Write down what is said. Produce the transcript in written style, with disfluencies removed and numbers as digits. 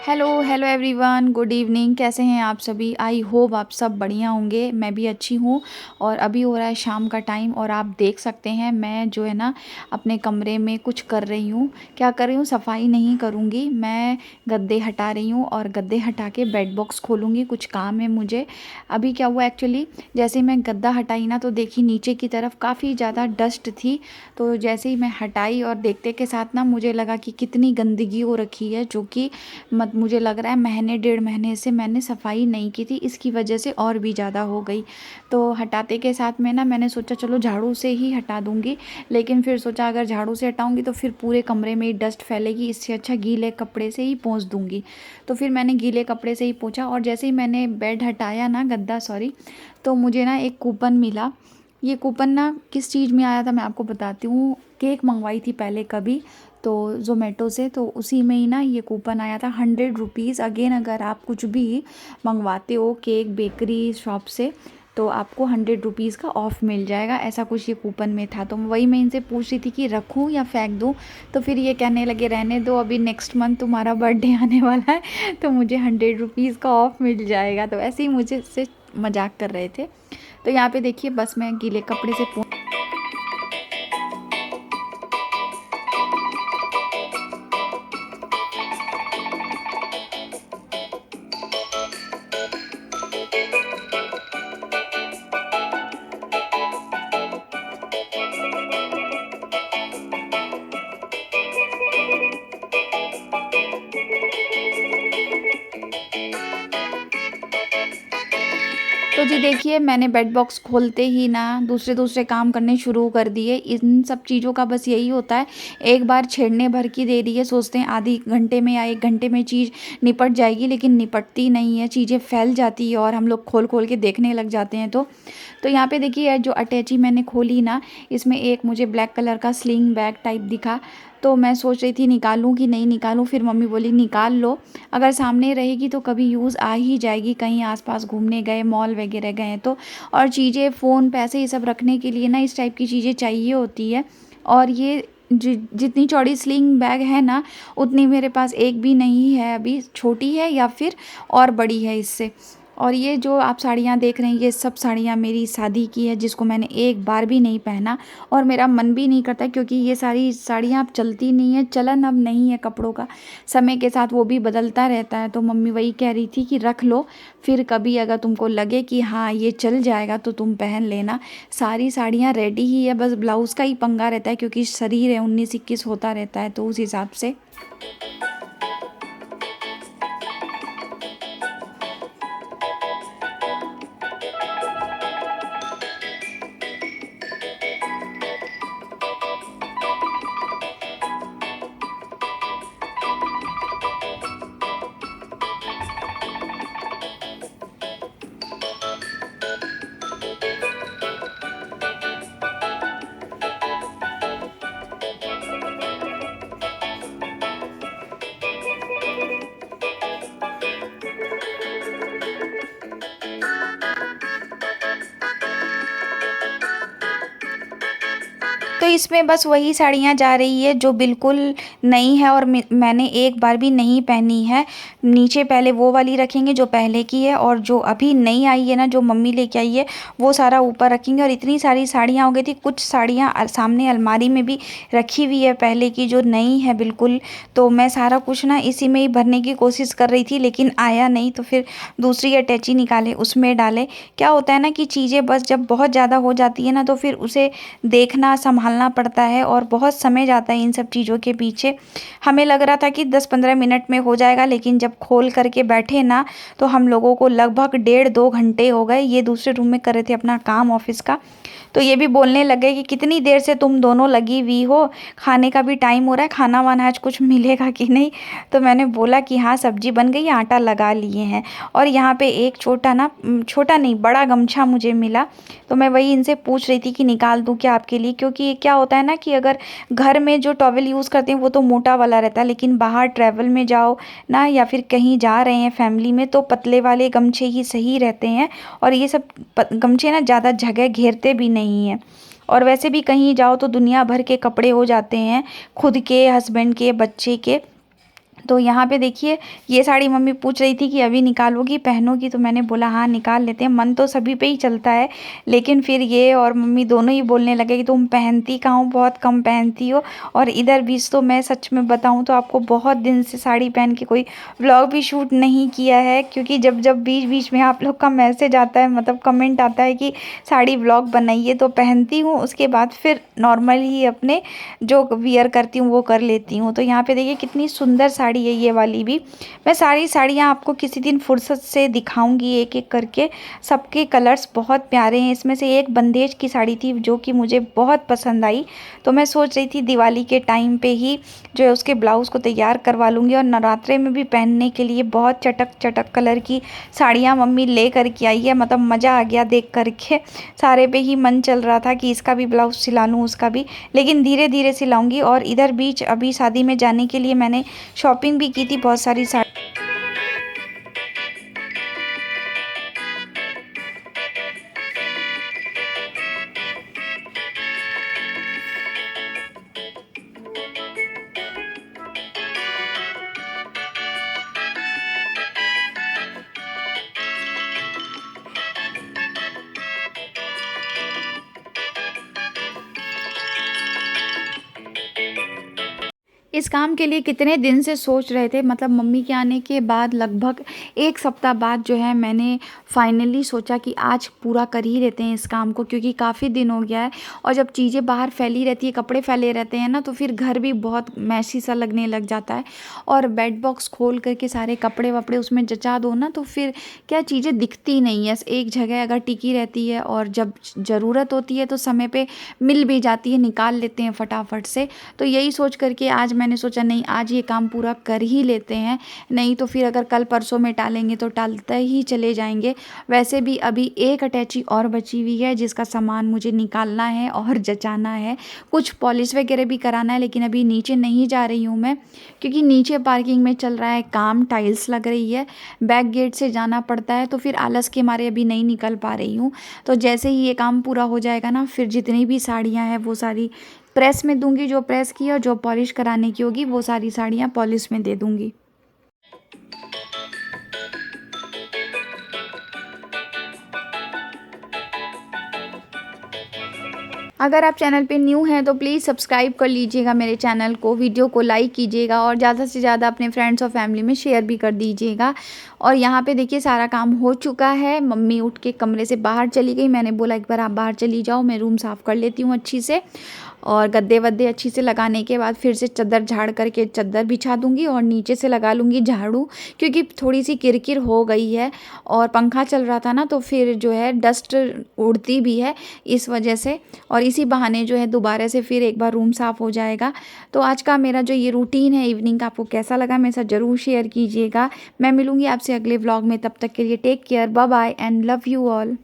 Hello hello everyone, good evening. कैसे हैं आप सभी? आई होप आप सब बढ़िया होंगे। मैं भी अच्छी हूँ। और अभी हो रहा है शाम का टाइम और आप देख सकते हैं मैं जो है ना अपने कमरे में कुछ कर रही हूँ। क्या कर रही हूँ? सफाई नहीं करूँगी, मैं गद्दे हटा रही हूँ और गद्दे हटा के बेड बॉक्स खोलूँगी। कुछ काम है मुझे। अभी क्या हुआ एक्चुअली, जैसे ही मैं गद्दा हटाई ना तो देखी नीचे की तरफ काफ़ी ज़्यादा डस्ट थी। तो जैसे ही मैं हटाई और देखते के साथ ना मुझे लगा कि कितनी गंदगी हो रखी है, जो कि मत मुझे लग रहा है महीने डेढ़ महीने से मैंने सफाई नहीं की थी, इसकी वजह से और भी ज़्यादा हो गई। तो हटाते के साथ में ना मैंने सोचा चलो झाड़ू से ही हटा दूँगी, लेकिन फिर सोचा अगर झाड़ू से हटाऊँगी तो फिर पूरे कमरे में ही डस्ट फैलेगी, इससे अच्छा गीले कपड़े से ही पोंछ दूँगी। तो फिर मैंने गीले कपड़े से ही पोंछा और जैसे ही मैंने बेड हटाया ना, गद्दा सॉरी, तो मुझे ना एक कूपन मिला। ये कूपन ना किस चीज़ में आया था मैं आपको बताती हूँ। केक मंगवाई थी पहले कभी तो ज़ोमेटो से, तो उसी में ही ना ये कूपन आया था 100 रुपीज़। अगेन अगर आप कुछ भी मंगवाते हो केक बेकरी शॉप से तो आपको 100 रुपीज़ का ऑफ़ मिल जाएगा, ऐसा कुछ ये कूपन में था। तो वही मैं इनसे पूछ रही थी कि रखूँ या फेंक दूँ। तो फिर ये कहने लगे रहने दो, अभी नेक्स्ट मंथ तुम्हारा बर्थडे आने वाला है तो मुझे 100 रुपीज़ का ऑफ़ मिल जाएगा। तो ऐसे ही मुझे से मजाक कर रहे थे। तो यहाँ पे देखिए बस मैं गीले कपड़े से तो जी देखिए मैंने बेड बॉक्स खोलते ही ना दूसरे दूसरे काम करने शुरू कर दिए। इन सब चीज़ों का बस यही होता है, एक बार छेड़ने भर की देरी है, सोचते हैं आधी घंटे में या 1 घंटे में चीज़ निपट जाएगी, लेकिन निपटती नहीं है, चीज़ें फैल जाती है और हम लोग खोल खोल के देखने लग जाते हैं। तो यहाँ पे देखिए जो अटैची मैंने खोली ना, इसमें एक मुझे ब्लैक कलर का स्लिंग बैग टाइप दिखा। तो मैं सोच रही थी निकालूं कि नहीं निकालूं, फिर मम्मी बोली निकाल लो, अगर सामने रहेगी तो कभी यूज़ आ ही जाएगी, कहीं आसपास घूमने गए मॉल वगैरह गए तो। और चीज़ें फ़ोन पैसे ये सब रखने के लिए ना इस टाइप की चीज़ें चाहिए होती है। और ये जितनी चौड़ी स्लिंग बैग है ना उतनी मेरे पास एक भी नहीं है, अभी छोटी है या फिर और बड़ी है इससे। और ये जो आप साड़ियाँ देख रहे हैं ये सब साड़ियाँ मेरी शादी की है, जिसको मैंने एक बार भी नहीं पहना और मेरा मन भी नहीं करता, क्योंकि ये सारी साड़ियाँ अब चलती नहीं है, चलन अब नहीं है कपड़ों का, समय के साथ वो भी बदलता रहता है। तो मम्मी वही कह रही थी कि रख लो, फिर कभी अगर तुमको लगे कि हाँ ये चल जाएगा तो तुम पहन लेना। सारी साड़ियाँ रेडी ही है, बस ब्लाउज़ का ही पंगा रहता है, क्योंकि शरीर है 19-21 होता रहता है तो उस हिसाब से। तो इसमें बस वही साड़ियाँ जा रही है जो बिल्कुल नई है और मैंने एक बार भी नहीं पहनी है। नीचे पहले वो वाली रखेंगे जो पहले की है, और जो अभी नई आई है ना जो मम्मी लेके आई है वो सारा ऊपर रखेंगे। और इतनी सारी साड़ियाँ हो गई थी, कुछ साड़ियाँ सामने अलमारी में भी रखी हुई है पहले की जो नई है बिल्कुल। तो मैं सारा कुछ ना इसी में ही भरने की कोशिश कर रही थी, लेकिन आया नहीं, तो फिर दूसरी अटैची निकाले उसमें डाले। क्या होता है ना कि चीज़ें बस जब बहुत ज़्यादा हो जाती है ना तो फिर उसे देखना संभालना पड़ता है और बहुत समय जाता है इन सब चीज़ों के पीछे। हमें लग रहा था कि 10-15 मिनट में हो जाएगा, लेकिन जब खोल करके बैठे ना तो हम लोगों को लगभग 1.5-2 घंटे हो गए। ये दूसरे रूम में कर रहे थे अपना काम ऑफिस का, तो ये भी बोलने लगे कि कितनी देर से तुम दोनों लगी हुई हो, खाने का भी टाइम हो रहा है, खाना वाना आज कुछ मिलेगा कि नहीं। तो मैंने बोला कि हाँ सब्जी बन गई, आटा लगा लिए हैं। और यहाँ पे एक छोटा ना, छोटा नहीं बड़ा गमछा मुझे मिला, तो मैं वही इनसे पूछ रही थी कि निकाल दूँ क्या आपके लिए, क्योंकि क्या होता है ना कि अगर घर में जो टॉवल यूज़ करते हैं वो तो मोटा वाला रहता है, लेकिन बाहर ट्रैवल में जाओ ना या फिर कहीं जा रहे हैं फैमिली में तो पतले वाले गमछे ही सही रहते हैं। और ये सब गमछे ना ज़्यादा जगह घेरते भी नहीं हैं। और वैसे भी कहीं जाओ तो दुनिया भर के कपड़े हो जाते हैं, खुद के, हस्बैंड के, बच्चे के। तो यहाँ पे देखिए ये साड़ी मम्मी पूछ रही थी कि अभी निकालोगी पहनोगी, तो मैंने बोला हाँ निकाल लेते हैं। मन तो सभी पे ही चलता है, लेकिन फिर ये और मम्मी दोनों ही बोलने लगे कि तुम पहनती कहाँ हो, बहुत कम पहनती हो। और इधर बीच तो मैं सच में बताऊँ तो आपको बहुत दिन से साड़ी पहन के कोई व्लॉग भी शूट नहीं किया है, क्योंकि जब जब बीच बीच में आप लोग का मैसेज आता है, मतलब कमेंट आता है कि साड़ी व्लॉग बनाइए, तो पहनती हूँ, उसके बाद फिर नॉर्मल ही अपने जो वियर करती हूँ वो कर लेती हूँ। तो यहाँ पे देखिए कितनी सुंदर साड़ी है ये वाली भी। मैं सारी साड़ियाँ आपको किसी दिन फुर्सत से दिखाऊंगी एक एक करके। सबके कलर्स बहुत प्यारे हैं। इसमें से एक बंदेज की साड़ी थी जो कि मुझे बहुत पसंद आई, तो मैं सोच रही थी दिवाली के टाइम पे ही जो है उसके ब्लाउज़ को तैयार करवा लूँगी। और नवरात्रे में भी पहनने के लिए बहुत चटक चटक कलर की साड़ियाँ मम्मी ले करके आई है। मतलब मज़ा आ गया देख करके, सारे पे ही मन चल रहा था कि इसका भी ब्लाउज़ सिला लूँ उसका भी, लेकिन धीरे धीरे सिलाऊंगी। और इधर बीच अभी शादी में जाने के लिए मैंने शॉपिंग भी की थी बहुत सारी साड़ी। इस काम के लिए कितने दिन से सोच रहे थे, मतलब मम्मी के आने के बाद लगभग 1 सप्ताह बाद जो है मैंने फाइनली सोचा कि आज पूरा कर ही लेते हैं इस काम को, क्योंकि काफ़ी दिन हो गया है। और जब चीज़ें बाहर फैली रहती है, कपड़े फैले रहते हैं ना, तो फिर घर भी बहुत मैसी सा लगने लग जाता है। और बेड बॉक्स खोल करके सारे कपड़े वपड़े उसमें जचा दो ना, तो फिर क्या चीज़ें दिखती नहीं है, एक जगह अगर टिकी रहती है, और जब ज़रूरत होती है तो समय पे मिल भी जाती है, निकाल लेते हैं फटाफट से। तो यही सोच करके आज मैंने सोचा नहीं आज ये काम पूरा कर ही लेते हैं, नहीं तो फिर अगर कल परसों में टालेंगे तो टालते ही चले जाएंगे। वैसे भी अभी एक अटैची और बची हुई है जिसका सामान मुझे निकालना है और जचाना है, कुछ पॉलिश वगैरह भी कराना है, लेकिन अभी नीचे नहीं जा रही हूँ मैं, क्योंकि नीचे पार्किंग में चल रहा है काम, टाइल्स लग रही है, बैक गेट से जाना पड़ता है, तो फिर आलस के मारे अभी नहीं निकल पा रही हूँ। तो जैसे ही ये काम पूरा हो जाएगा ना, फिर जितनी भी साड़ियाँ हैं वो सारी प्रेस में दूंगी, जो प्रेस की और जो पॉलिश कराने की होगी वो सारी साड़ियाँ पॉलिश में दे दूंगी। अगर आप चैनल पे न्यू हैं तो प्लीज़ सब्सक्राइब कर लीजिएगा मेरे चैनल को, वीडियो को लाइक कीजिएगा और ज़्यादा से ज़्यादा अपने फ्रेंड्स और फैमिली में शेयर भी कर दीजिएगा। और यहाँ पे देखिए सारा काम हो चुका है, मम्मी उठ के कमरे से बाहर चली गई, मैंने बोला एक बार आप बाहर चली जाओ, मैं रूम साफ़ कर लेती हूँ अच्छी से। और गद्दे वद्दे अच्छी से लगाने के बाद फिर से चद्दर झाड़ करके चद्दर बिछा दूंगी और नीचे से लगा लूँगी झाड़ू, क्योंकि थोड़ी सी किरकिर हो गई है और पंखा चल रहा था ना, तो फिर जो है डस्ट उड़ती भी है इस वजह से। और इसी बहाने जो है दोबारा से फिर एक बार रूम साफ़ हो जाएगा। तो आज का मेरा जो ये रूटीन है इवनिंग का, आपको कैसा लगा मेरे साथ ज़रूर शेयर कीजिएगा। मैं मिलूँगी आपसे अगले व्लॉग में, तब तक के लिए take care, bye bye and love you all.